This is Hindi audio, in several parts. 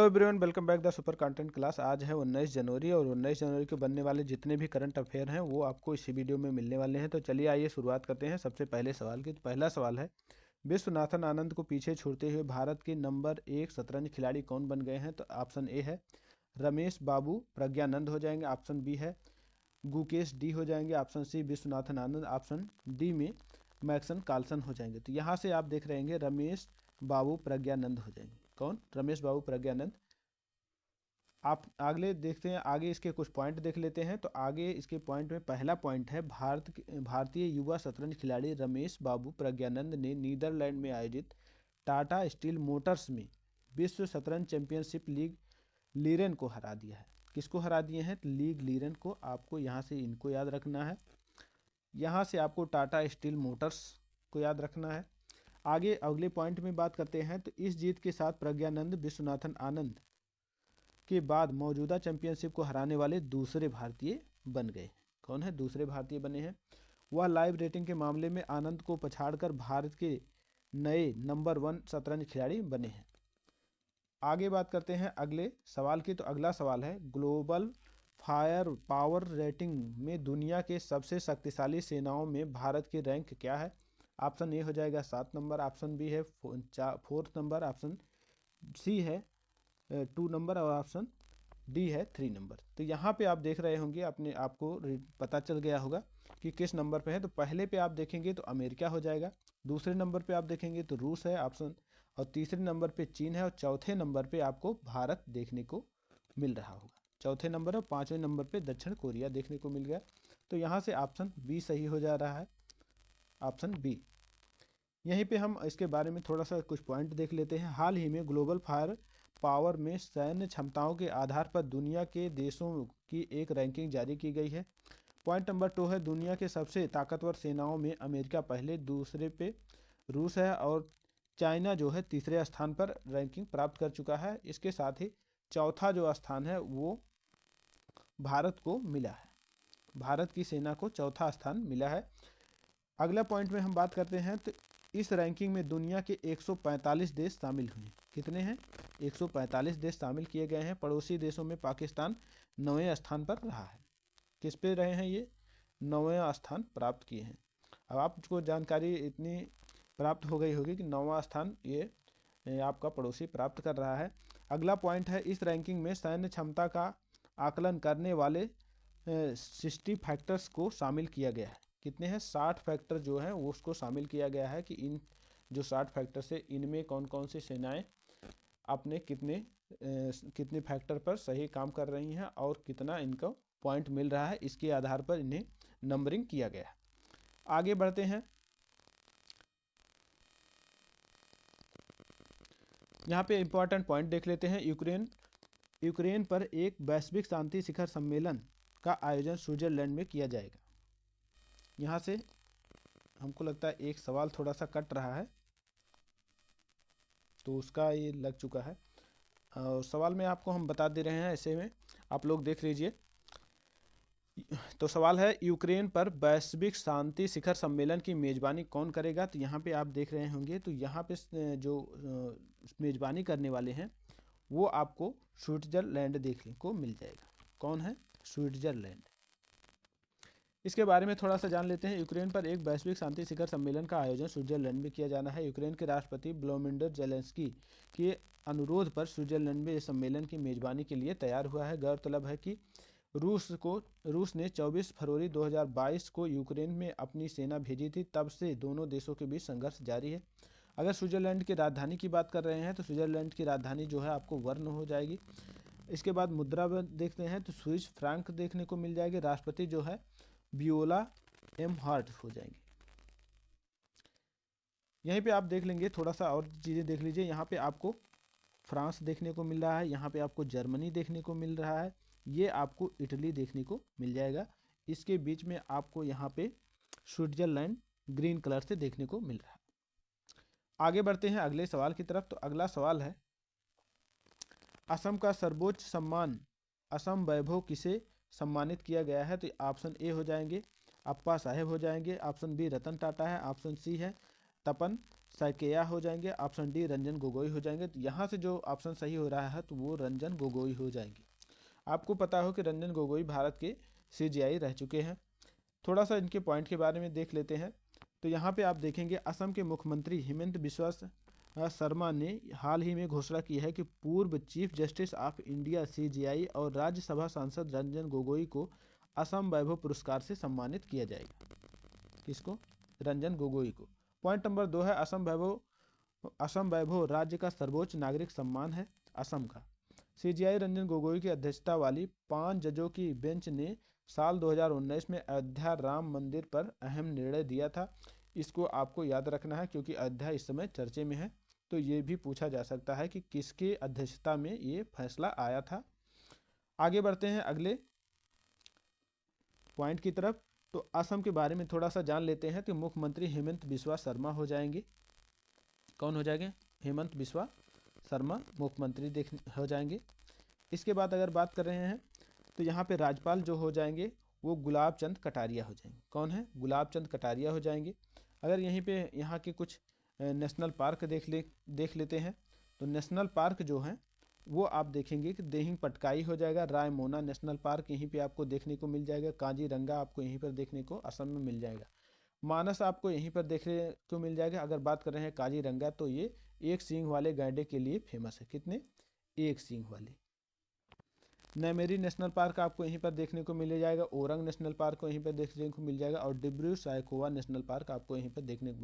Hello everyone, welcome back the super content class. आज है 19 जनवरी और 19 जनवरी को बनने वाले जितने भी करंट अफेयर हैं वो आपको इसी वीडियो में मिलने वाले हैं। तो चलिए आइए शुरुआत करते हैं सबसे पहले सवाल की। तो पहला सवाल है, विश्वनाथन आनंद को पीछे छोड़ते हुए भारत के नंबर 1 शतरंज खिलाड़ी कौन बन गए हैं? तो ऑप्शन ए है रमेश बाबू प्रज्ञानंद हो जाएंगे, ऑप्शन बी है गुकेश डी हो जाएंगे, option C Viswanathan Anand, option D में मैक्सन कार्लसन हो जाएंगे। तो यहाँ से आप देख रहे हैं रमेश बाबू प्रज्ञानंद हो जाएंगे। कौन? रमेश बाबू प्रज्ञानंद। आप अगले देखते हैं, आगे इसके कुछ पॉइंट देख लेते हैं। तो आगे इसके पॉइंट में पहला पॉइंट है, भारतीय युवा शतरंज खिलाड़ी रमेश बाबू प्रज्ञानंद ने नीदरलैंड में आयोजित टाटा स्टील मोटर्स में विश्व शतरंज चैंपियनशिप लीग लीरेन को हरा दिया है। किसको हरा दिए हैं? लीग लीरेन को। आपको यहाँ से इनको याद रखना है, यहाँ से आपको टाटा स्टील मोटर्स को याद रखना है। आगे अगले पॉइंट में बात करते हैं। तो इस जीत के साथ प्रज्ञानंद विश्वनाथन आनंद के बाद मौजूदा चैंपियनशिप को हराने वाले दूसरे भारतीय बन गए। कौन है? दूसरे भारतीय बने हैं। वह लाइव रेटिंग के मामले में आनंद को पछाड़कर भारत के नए नंबर 1 शतरंज खिलाड़ी बने हैं। आगे बात करते हैं अगले सवाल की। तो अगला सवाल है, ग्लोबल फायर पावर रेटिंग में दुनिया के सबसे शक्तिशाली सेनाओं में भारत की रैंक क्या है? ऑप्शन ए हो जाएगा 7 नंबर, ऑप्शन बी है 4 नंबर, ऑप्शन सी है 2 नंबर और ऑप्शन डी है 3 नंबर। तो यहाँ पे आप देख रहे होंगे, अपने आपको पता चल गया होगा कि किस नंबर पे है। तो पहले पे आप देखेंगे तो अमेरिका हो जाएगा, दूसरे नंबर पे आप देखेंगे तो रूस है ऑप्शन, और तीसरे नंबर पे चीन है, और चौथे नंबर पे आपको भारत देखने को मिल रहा होगा। चौथे नंबर और पाँचवें नंबर पे दक्षिण कोरिया देखने को मिल गया। तो यहाँ से ऑप्शन बी सही हो जा रहा है, ऑप्शन बी। यहीं पे हम इसके बारे में थोड़ा सा कुछ पॉइंट देख लेते हैं। हाल ही में ग्लोबल फायर पावर में सैन्य क्षमताओं के आधार पर दुनिया के देशों की एक रैंकिंग जारी की गई है। पॉइंट नंबर 2 है, दुनिया के सबसे ताकतवर सेनाओं में अमेरिका पहले, दूसरे पे रूस है और चाइना जो है तीसरे स्थान पर रैंकिंग प्राप्त कर चुका है। इसके साथ ही चौथा जो स्थान है वो भारत को मिला है, भारत की सेना को चौथा स्थान मिला है। अगला पॉइंट में हम बात करते हैं। तो इस रैंकिंग में दुनिया के 145 देश शामिल हुए। कितने हैं? 145 देश शामिल किए गए हैं। पड़ोसी देशों में पाकिस्तान 9वें स्थान पर रहा है। किस पे रहे हैं ये? 9वां स्थान प्राप्त किए हैं। अब आपको जानकारी इतनी प्राप्त हो गई होगी कि 9वां स्थान ये आपका पड़ोसी प्राप्त कर रहा है। अगला पॉइंट है, इस रैंकिंग में सैन्य क्षमता का आकलन करने वाले 60 फैक्टर्स को शामिल किया गया है। कितने हैं? 60 फैक्टर जो हैं वो उसको शामिल किया गया है कि इन जो 60 फैक्टर से इनमें कौन कौन सी सेनाएं अपने कितने फैक्टर पर सही काम कर रही हैं और कितना इनको पॉइंट मिल रहा है, इसके आधार पर इन्हें नंबरिंग किया गया है। आगे बढ़ते हैं। यहाँ पे इंपॉर्टेंट पॉइंट देख लेते हैं। यूक्रेन पर एक वैश्विक शांति शिखर सम्मेलन का आयोजन स्विट्जरलैंड में किया जाएगा। यहाँ से हमको लगता है एक सवाल थोड़ा सा कट रहा है, तो उसका ये लग चुका है। और सवाल में आपको हम बता दे रहे हैं, ऐसे में आप लोग देख लीजिए। तो सवाल है, यूक्रेन पर वैश्विक शांति शिखर सम्मेलन की मेजबानी कौन करेगा? तो यहाँ पे आप देख रहे होंगे, तो यहाँ पे जो मेजबानी करने वाले हैं वो आपको स्विट्जरलैंड देखने को मिल जाएगा। कौन है? स्विट्जरलैंड। इसके बारे में थोड़ा सा जान लेते हैं। यूक्रेन पर एक वैश्विक शांति शिखर सम्मेलन का आयोजन स्विट्जरलैंड में किया जाना है। यूक्रेन के राष्ट्रपति व्लादिमीर ज़ेलेंस्की के अनुरोध पर स्विट्जरलैंड में इस सम्मेलन की मेजबानी के लिए तैयार हुआ है। गौरतलब है कि रूस ने 24 फरवरी 2022 को यूक्रेन में अपनी सेना भेजी थी। तब से दोनों देशों के बीच संघर्ष जारी है। अगर स्विट्जरलैंड की राजधानी की बात कर रहे हैं तो स्विट्जरलैंड की राजधानी जो है आपको बर्न हो जाएगी। इसके बाद मुद्रा देखते हैं तो स्विस फ्रैंक देखने को मिल जाएगी। राष्ट्रपति जो है वियोला एम हार्ट हो जाएंगे। यहीं पे आप देख लेंगे, थोड़ा सा और चीज़ें देख लीजिए। यहाँ पे आपको फ्रांस देखने को मिल रहा है, यहाँ पे आपको जर्मनी देखने को मिल रहा है, ये आपको इटली देखने को मिल जाएगा। इसके बीच में आपको यहाँ पे स्विट्जरलैंड ग्रीन कलर से देखने को मिल रहा है। आगे बढ़ते हैं अगले सवाल की तरफ। तो अगला सवाल है, असम का सर्वोच्च सम्मान असम वैभव किसे सम्मानित किया गया है? तो ऑप्शन ए हो जाएंगे अप्पा साहेब हो जाएंगे, ऑप्शन बी रतन टाटा है, ऑप्शन सी है तपन सैकेया हो जाएंगे, ऑप्शन डी रंजन गोगोई हो जाएंगे। तो यहाँ से जो ऑप्शन सही हो रहा है तो वो रंजन गोगोई हो जाएंगे। आपको पता हो कि रंजन गोगोई भारत के सीजीआई रह चुके हैं। थोड़ा सा इनके पॉइंट के बारे में देख लेते हैं। तो यहाँ पे आप देखेंगे असम के मुख्यमंत्री हिमंत बिस्वा शर्मा ने हाल ही में घोषणा की है कि पूर्व chief justice of India CGI और राज्यसभा सांसद रंजन गोगोई को असम वैभव पुरस्कार से सम्मानित किया जाएगा। किसको? रंजन गोगोई को। पॉइंट नंबर 2 है असम वैभव राज्य का सर्वोच्च नागरिक सम्मान है असम का। सीजीआई रंजन गोगोई की अध्यक्षता वाली 5 जजों की बेंच ने साल 2019 में अयोध्या राम मंदिर पर अहम निर्णय दिया था। इसको आपको याद रखना है क्योंकि अयोध्या इस समय चर्चे में है, तो ये भी पूछा जा सकता है कि किसके अध्यक्षता में ये फैसला आया था। आगे बढ़ते हैं अगले पॉइंट की तरफ। तो असम के बारे में थोड़ा सा जान लेते हैं। तो मुख्यमंत्री हेमंत बिस्वा शर्मा हो जाएंगे। कौन हो जाएंगे? हेमंत बिस्वा शर्मा मुख्यमंत्री हो जाएंगे। इसके बाद अगर बात कर रहे हैं तो यहाँ पे राज्यपाल जो हो जाएंगे वो गुलाब चंद कटारिया हो जाएंगे। कौन है? गुलाब चंद कटारिया हो जाएंगे। अगर यहीं पे यहाँ के कुछ नेशनल पार्क देख लेते हैं। तो नेशनल पार्क जो हैं वो आप देखेंगे कि देहिंग पटकाई हो जाएगा, रायमोना नेशनल पार्क यहीं पे आपको देखने को मिल जाएगा, काजीरंगा आपको यहीं पर देखने को असम में मिल जाएगा, मानस आपको यहीं पर देखने को मिल जाएगा। अगर बात कर रहे हैं काजीरंगा तो ये एक सींग वाले गैंडे के लिए फेमस है। कितने? एक सींग वाले। नैमेरी नेशनल पार्क आपको यहीं पर देखने को मिल जाएगा, ओरंग नेशनल पार्क को यहीं पर देखने को मिल जाएगा और डिब्रू साइखोवा नेशनल पार्क आपको यहीं पर देखने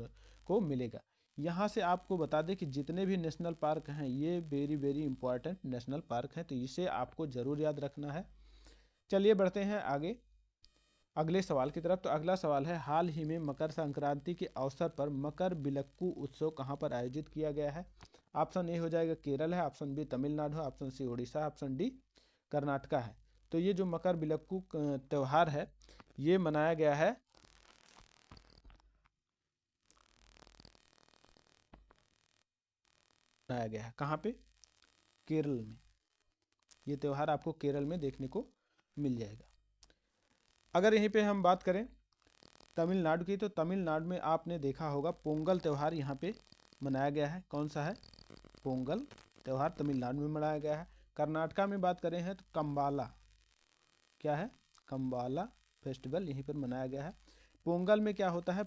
को मिलेगा। यहाँ से आपको बता दें कि जितने भी नेशनल पार्क हैं ये very very important national park हैं, तो इसे आपको ज़रूर याद रखना है। चलिए बढ़ते हैं आगे अगले सवाल की तरफ। तो अगला सवाल है, हाल ही में मकर संक्रांति के अवसर पर मकर बिलक्कू उत्सव कहाँ पर आयोजित किया गया है? ऑप्शन ए हो जाएगा केरल है, ऑप्शन बी तमिलनाडु है, option C Orissa, option D Karnataka है। तो ये जो मकर बिलक्कू त्यौहार है ये मनाया गया है कहाँ पे? केरल में। ये त्यौहार आपको केरल में देखने को मिल जाएगा। अगर यहीं पे हम बात करें तमिलनाडु की, तो तमिलनाडु में आपने देखा होगा पोंगल त्यौहार यहाँ पे मनाया गया है। कौन सा है? पोंगल त्यौहार तमिलनाडु में मनाया गया है। कर्नाटका में बात करें हैं तो कंबाला, क्या है? कंबाला फेस्टिवल यहीं पर मनाया गया है। पोंगल में क्या होता है?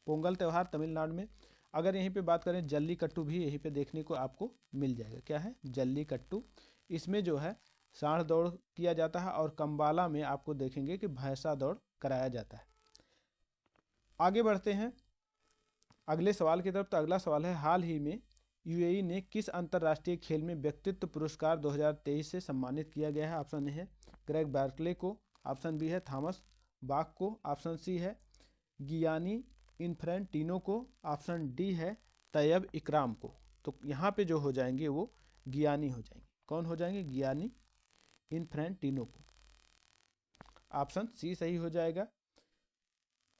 पोंगल त्यौहार तमिलनाडु में। अगर यहीं पे बात करें जल्लीकट्टू भी यहीं पे देखने को आपको मिल जाएगा। क्या है? जल्लीकट्टू। इसमें जो है सांड दौड़ किया जाता है और कंबाला में आपको देखेंगे कि भैंसा दौड़ कराया जाता है। आगे बढ़ते हैं अगले सवाल की तरफ। तो अगला सवाल है, हाल ही में यूएई ने किस अंतर्राष्ट्रीय खेल में व्यक्तित्व पुरस्कार 2023 से सम्मानित किया गया है? ऑप्शन ए है ग्रेग बार्कले को, ऑप्शन बी है थॉमस बाक को, ऑप्शन सी है गियानी इन्फ्रेंटिनो को, ऑप्शन डी है तैयब इकराम को। तो यहाँ पे जो हो जाएंगे वो गियानी हो जाएंगे। कौन हो जाएंगे? गियानी इन्फ्रेंटिनो को। ऑप्शन सी सही हो जाएगा।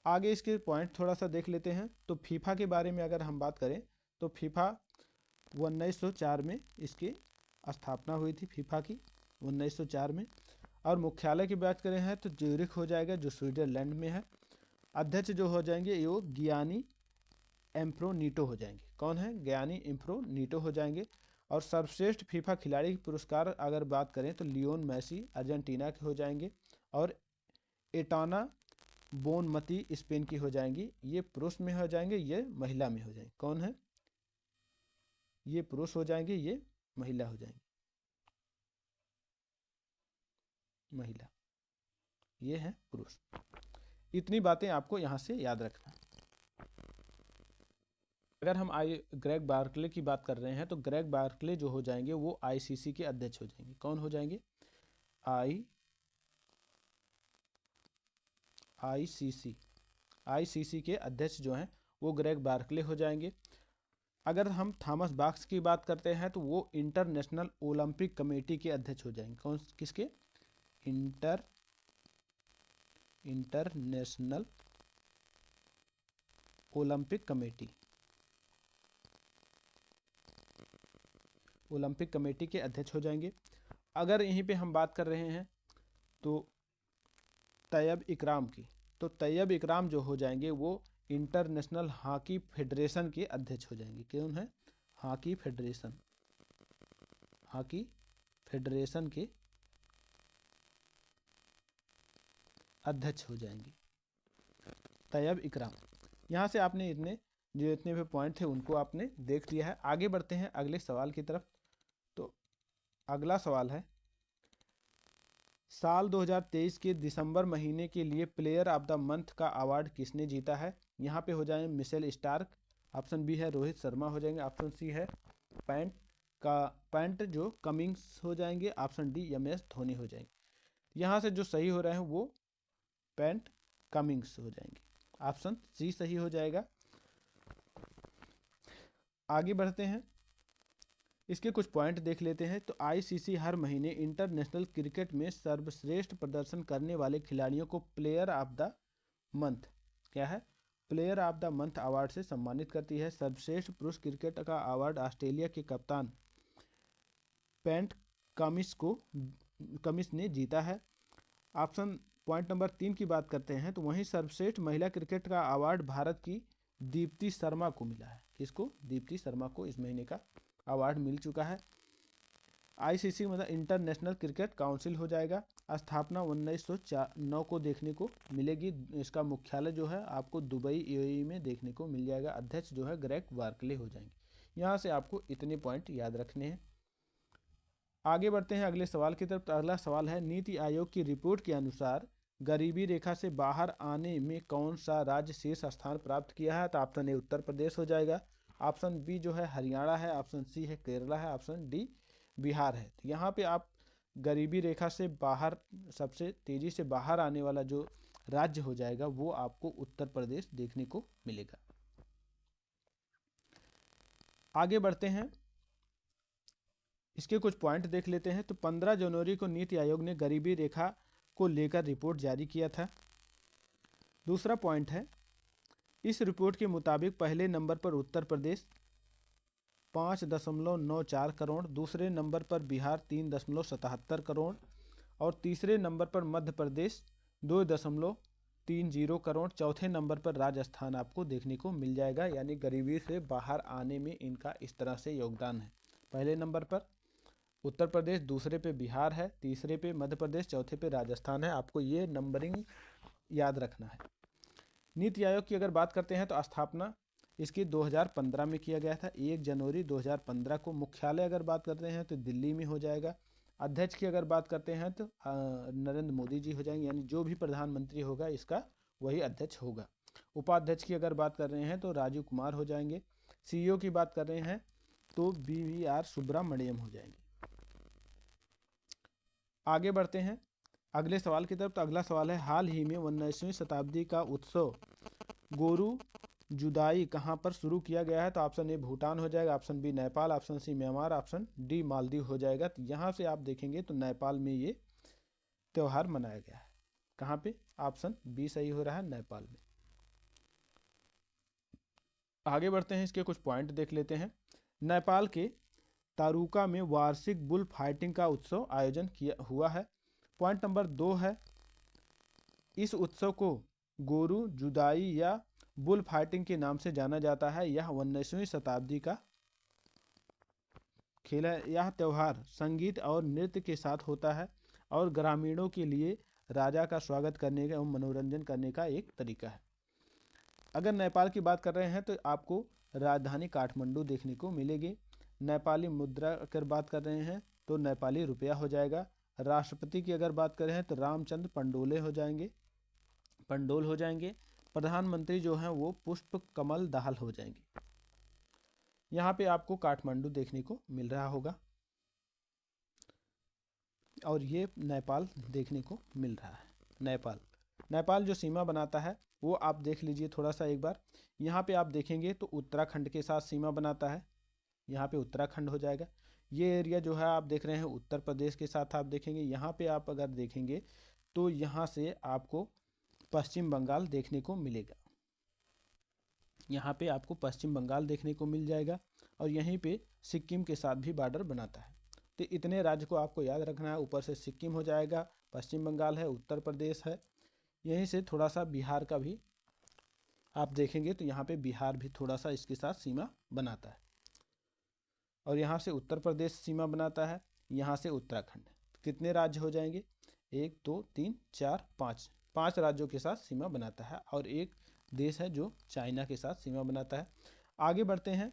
आगे इसके पॉइंट थोड़ा सा देख लेते हैं। तो फीफा के बारे में अगर हम बात करें तो फीफा 1904 में इसकी स्थापना हुई थी, फीफा की 1904 में। और मुख्यालय की बात करें हैं तो ज्यूरिख हो जाएगा जो स्विट्जरलैंड में है। अध्यक्ष जो हो जाएंगे वो गियानी एम्फ्रोनीटो हो जाएंगे। कौन है? गियानी एम्फ्रोनीटो हो जाएंगे। और सर्वश्रेष्ठ फीफा खिलाड़ी पुरस्कार अगर बात करें तो लियोन मेसी अर्जेंटीना के हो जाएंगे और एटाना बोनमती स्पेन की हो जाएंगी। ये पुरुष में हो जाएंगे, ये महिला में हो जाएंगे। कौन है? ये पुरुष हो जाएंगे, ये महिला हो जाएंगी। महिला, ये है पुरुष। इतनी बातें आपको यहाँ से याद रखना। अगर हम ग्रेग बार्कले की बात कर रहे हैं तो ग्रेग बार्कले जो हो जाएंगे वो आईसीसी के अध्यक्ष हो जाएंगे। कौन हो जाएंगे? आईसीसी के अध्यक्ष जो हैं वो ग्रेग बार्कले हो जाएंगे। अगर हम थॉमस बाक्स की बात करते हैं तो वो इंटरनेशनल ओलंपिक कमेटी के अध्यक्ष हो जाएंगे। कौन किसके? इंटरनेशनल ओलंपिक कमेटी के अध्यक्ष हो जाएंगे। अगर यहीं पे हम बात कर रहे हैं तो तैयब इकराम की, तो तैयब इकराम जो हो जाएंगे वो इंटरनेशनल हॉकी फेडरेशन के अध्यक्ष हो जाएंगे। कौन है? हॉकी फेडरेशन के अध्यक्ष हो जाएंगे तैयब इकराम। यहाँ से आपने जितने भी पॉइंट थे उनको आपने देख लिया है। आगे बढ़ते हैं अगले सवाल की तरफ। तो अगला सवाल है, साल 2023 के दिसंबर महीने के लिए प्लेयर ऑफ द मंथ का अवार्ड किसने जीता है? यहाँ पे हो जाए मिशेल स्टार्क, ऑप्शन बी है रोहित शर्मा हो जाएंगे, ऑप्शन सी है पैट जो कमिंग्स हो जाएंगे, ऑप्शन डी MS धोनी हो जाएंगे। यहाँ से जो सही हो रहे हैं वो पैट कमिंग्स हो जाएंगे, ऑप्शन सी सही हो जाएगा। आगे बढ़ते हैं, इसके कुछ पॉइंट देख लेते हैं। तो ICC हर महीने इंटरनेशनल क्रिकेट में सर्वश्रेष्ठ प्रदर्शन करने वाले खिलाड़ियों को प्लेयर ऑफ द मंथ, क्या है, player of the month award से सम्मानित करती है। सर्वश्रेष्ठ पुरुष क्रिकेट का अवार्ड ऑस्ट्रेलिया के कप्तान पैट कमिंस ने जीता है। ऑप्शन पॉइंट नंबर 3 की बात करते हैं तो वहीं सर्वश्रेष्ठ महिला क्रिकेट का अवार्ड भारत की दीप्ति शर्मा को मिला है। किसको? दीप्ति शर्मा को इस महीने का अवार्ड मिल चुका है। ICC मतलब इंटरनेशनल क्रिकेट काउंसिल हो जाएगा। स्थापना 1909 को देखने को मिलेगी। इसका मुख्यालय जो है आपको दुबई UAE में देखने को मिल जाएगा। अध्यक्ष जो है ग्रेग बार्कले हो जाएंगे। यहाँ से आपको इतने पॉइंट याद रखने हैं। आगे बढ़ते हैं अगले सवाल की तरफ। अगला सवाल है, नीति आयोग की रिपोर्ट के अनुसार गरीबी रेखा से बाहर आने में कौन सा राज्य शीर्ष स्थान प्राप्त किया है? तो ऑप्शन ए उत्तर प्रदेश हो जाएगा, ऑप्शन बी जो है हरियाणा है, ऑप्शन सी है केरला है, ऑप्शन डी बिहार है। तो यहाँ पे आप गरीबी रेखा से बाहर सबसे तेजी से बाहर आने वाला जो राज्य हो जाएगा वो आपको उत्तर प्रदेश देखने को मिलेगा। आगे बढ़ते हैं, इसके कुछ पॉइंट देख लेते हैं। तो 15 जनवरी को नीति आयोग ने गरीबी रेखा को लेकर रिपोर्ट जारी किया था। दूसरा पॉइंट है, इस रिपोर्ट के मुताबिक पहले नंबर पर उत्तर प्रदेश 5.94 करोड़, दूसरे नंबर पर बिहार 3.77 करोड़ और तीसरे नंबर पर मध्य प्रदेश 2.30 करोड़, चौथे नंबर पर राजस्थान आपको देखने को मिल जाएगा। यानी गरीबी से बाहर आने में इनका इस तरह से योगदान है। पहले नंबर पर उत्तर प्रदेश, दूसरे पे बिहार है, तीसरे पे मध्य प्रदेश, चौथे पे राजस्थान है। आपको ये नंबरिंग याद रखना है। नीति आयोग की अगर बात करते हैं तो स्थापना इसकी 2015 में किया गया था, 1 जनवरी 2015 को। मुख्यालय अगर बात करते हैं तो दिल्ली में हो जाएगा। अध्यक्ष की अगर बात करते हैं तो नरेंद्र मोदी जी हो जाएंगे, यानी जो भी प्रधानमंत्री होगा इसका वही अध्यक्ष होगा। उपाध्यक्ष की अगर बात कर रहे हैं तो राजीव कुमार हो जाएंगे। CEO की बात कर रहे हैं तो BVR सुब्रमण्यम हो जाएंगे। आगे बढ़ते हैं अगले सवाल की तरफ। तो अगला सवाल है, हाल ही में 19वीं शताब्दी का उत्सव गोरू जुदाई कहाँ पर शुरू किया गया है? तो ऑप्शन ए भूटान हो जाएगा, option B Nepal, option C Myanmar, option D Maldives हो जाएगा। तो यहाँ से आप देखेंगे तो नेपाल में ये त्यौहार मनाया गया है। कहाँ पे? ऑप्शन बी सही हो रहा है, नेपाल में। आगे बढ़ते हैं, इसके कुछ पॉइंट देख लेते हैं। नेपाल के तारुका में वार्षिक बुल फाइटिंग का उत्सव आयोजन किया हुआ है। पॉइंट नंबर 2 है, इस उत्सव को गोरू जुदाई या बुल फाइटिंग के नाम से जाना जाता है। यह 19वीं शताब्दी का खेल है। यह त्यौहार संगीत और नृत्य के साथ होता है और ग्रामीणों के लिए राजा का स्वागत करने का एवं मनोरंजन करने का एक तरीका है। अगर नेपाल की बात कर रहे हैं तो आपको राजधानी काठमांडू देखने को मिलेगी। नेपाली मुद्रा अगर बात कर रहे हैं तो नेपाली रुपया हो जाएगा। राष्ट्रपति की अगर बात करें तो रामचंद्र पंडोल हो जाएंगे। प्रधानमंत्री जो हैं वो पुष्प कमल दाहाल हो जाएंगे। यहाँ पे आपको काठमांडू देखने को मिल रहा होगा और ये नेपाल देखने को मिल रहा है। नेपाल जो सीमा बनाता है वो आप देख लीजिए थोड़ा सा एक बार। यहाँ पे आप देखेंगे तो उत्तराखंड के साथ सीमा बनाता है, यहाँ पे उत्तराखंड हो जाएगा। ये एरिया जो है आप देख रहे हैं उत्तर प्रदेश के साथ आप देखेंगे। यहाँ पे आप अगर देखेंगे तो यहाँ से आपको पश्चिम बंगाल देखने को मिलेगा। यहाँ पे आपको पश्चिम बंगाल देखने को मिल जाएगा और यहीं पे सिक्किम के साथ भी बॉर्डर बनाता है। तो इतने राज्य को आपको याद रखना है। ऊपर से सिक्किम हो जाएगा, पश्चिम बंगाल है, उत्तर प्रदेश है, यहीं से थोड़ा सा बिहार का भी आप देखेंगे तो यहाँ पे बिहार भी थोड़ा सा इसके साथ सीमा बनाता है, और यहाँ से उत्तर प्रदेश सीमा बनाता है, यहाँ से उत्तराखंड। कितने राज्य हो जाएंगे? 1 2 3 4 5, 5 राज्यों के साथ सीमा बनाता है, और एक देश है जो चाइना के साथ सीमा बनाता है। आगे बढ़ते हैं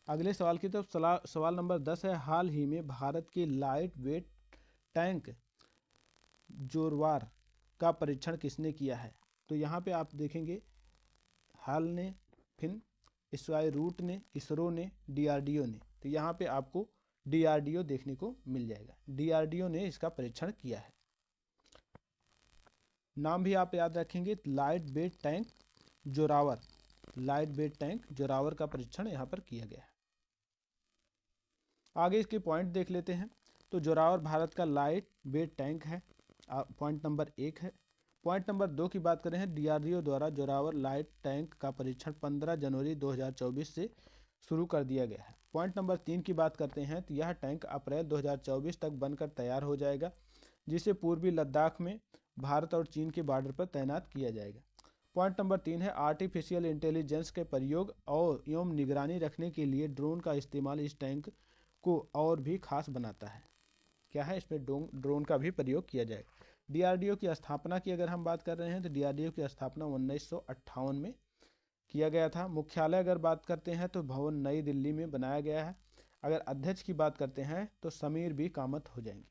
अगले सवाल की तरफ। सवाल नंबर 10 है, हाल ही में भारत के लाइट वेट टैंक जोरवार का परीक्षण किसने किया है? तो यहाँ पे आप देखेंगे हाल ने, फिर स्काई रूट ने, इसरो ने, डीआरडीओ ने। तो यहाँ पे आपको डीआरडीओ देखने को मिल जाएगा, डीआरडीओ ने इसका परीक्षण किया है। नाम भी आप याद रखेंगे, light weight tank Zorawar, light weight tank Zorawar का परीक्षण यहाँ पर किया गया है। आगे इसके पॉइंट देख लेते हैं। तो जोरावर भारत का लाइट वेट टैंक है, पॉइंट नंबर 1 है। पॉइंट नंबर 2 की बात करें हैं, डीआरडीओ द्वारा जोरावर लाइट टैंक का परीक्षण 15 जनवरी 2024 से शुरू कर दिया गया है। पॉइंट नंबर 3 की बात करते हैं तो यह टैंक अप्रैल 2024 तक बनकर तैयार हो जाएगा, जिसे पूर्वी लद्दाख में भारत और चीन के बॉर्डर पर तैनात किया जाएगा। पॉइंट नंबर 3 है, आर्टिफिशियल इंटेलिजेंस के प्रयोग और एवं निगरानी रखने के लिए ड्रोन का इस्तेमाल इस टैंक को और भी खास बनाता है। क्या है? इसमें ड्रोन का भी प्रयोग किया जाएगा। डीआरडीओ की स्थापना की अगर हम बात कर रहे हैं तो डीआरडीओ की स्थापना 1958 में किया गया था। मुख्यालय अगर बात करते हैं तो भवन नई दिल्ली में बनाया गया है। अगर अध्यक्ष की बात करते हैं तो समीर बी कामत हो जाएंगे।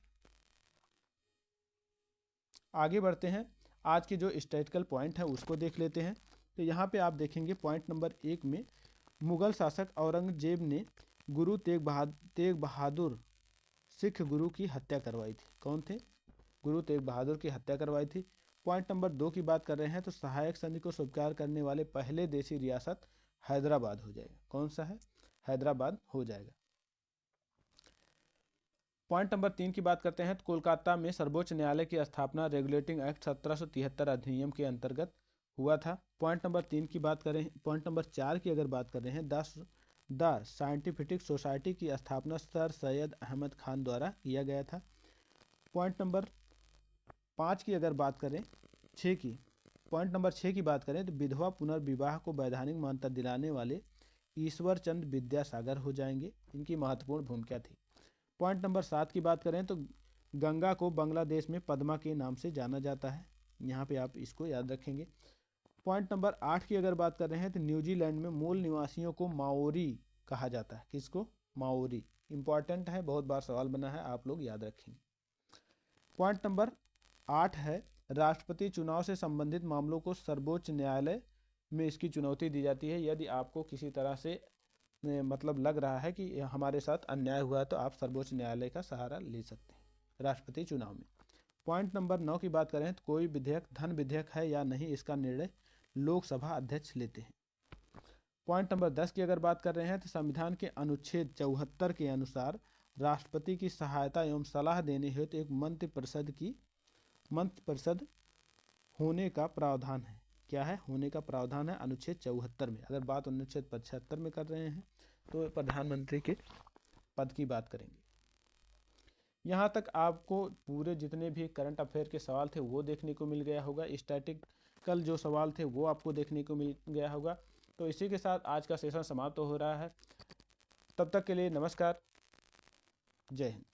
आगे बढ़ते हैं, आज के जो स्टैटिकल पॉइंट है उसको देख लेते हैं। तो यहाँ पे आप देखेंगे पॉइंट नंबर 1 में मुगल शासक औरंगजेब ने गुरु तेग बहादुर सिख गुरु की हत्या करवाई थी। कौन थे? गुरु तेग बहादुर की हत्या करवाई थी। पॉइंट नंबर 2 की बात कर रहे हैं तो सहायक संधि को स्वीकार करने वाले पहले देशी रियासत हैदराबाद हो जाएगा। कौन सा है? हैदराबाद हो जाएगा। पॉइंट नंबर 3 की बात करते हैं तो कोलकाता में सर्वोच्च न्यायालय की स्थापना रेगुलेटिंग एक्ट 1773 अधिनियम के अंतर्गत हुआ था। पॉइंट नंबर 3 की बात करें, पॉइंट नंबर 4 की अगर बात कर रहे हैं, द साइंटिफिक सोसाइटी की स्थापना सर सैयद अहमद खान द्वारा किया गया था। पॉइंट नंबर 5 की अगर बात करें, 6 की, पॉइंट नंबर 6 की बात करें तो विधवा पुनर्विवाह को वैधानिक मान्यता दिलाने वाले ईश्वर चंद्र विद्यासागर हो जाएंगे। इनकी महत्वपूर्ण भूमिका थी। पॉइंट नंबर 7 की बात करें तो गंगा को बांग्लादेश में पद्मा के नाम से जाना जाता है। यहाँ पे आप इसको याद रखेंगे। पॉइंट नंबर 8 की अगर बात कर रहे हैं तो न्यूजीलैंड में मूल निवासियों को माओरी कहा जाता है। किसको? माओरी। इंपॉर्टेंट है, बहुत बार सवाल बना है, आप लोग याद रखेंगे। पॉइंट नंबर 8 है, राष्ट्रपति चुनाव से संबंधित मामलों को सर्वोच्च न्यायालय में इसकी चुनौती दी जाती है। यदि आपको किसी तरह से मतलब लग रहा है कि हमारे साथ अन्याय हुआ है तो आप सर्वोच्च न्यायालय का सहारा ले सकते हैं राष्ट्रपति चुनाव में। पॉइंट नंबर 9 की बात करें तो कोई विधेयक धन विधेयक है या नहीं, इसका निर्णय लोकसभा अध्यक्ष लेते हैं। पॉइंट नंबर 10 की अगर बात कर रहे हैं तो संविधान के अनुच्छेद 74 के अनुसार राष्ट्रपति की सहायता एवं सलाह देने हेतु एक मंत्रिपरिषद होने का प्रावधान है। क्या है? होने का प्रावधान है अनुच्छेद 74 में। अगर बात अनुच्छेद 75 में कर रहे हैं तो प्रधानमंत्री के पद की बात करेंगे। यहाँ तक आपको पूरे जितने भी करंट अफेयर के सवाल थे वो देखने को मिल गया होगा। स्टैटिकल जो सवाल थे वो आपको देखने को मिल गया होगा। तो इसी के साथ आज का सेशन समाप्त हो रहा है। तब तक के लिए नमस्कार, जय हिंद।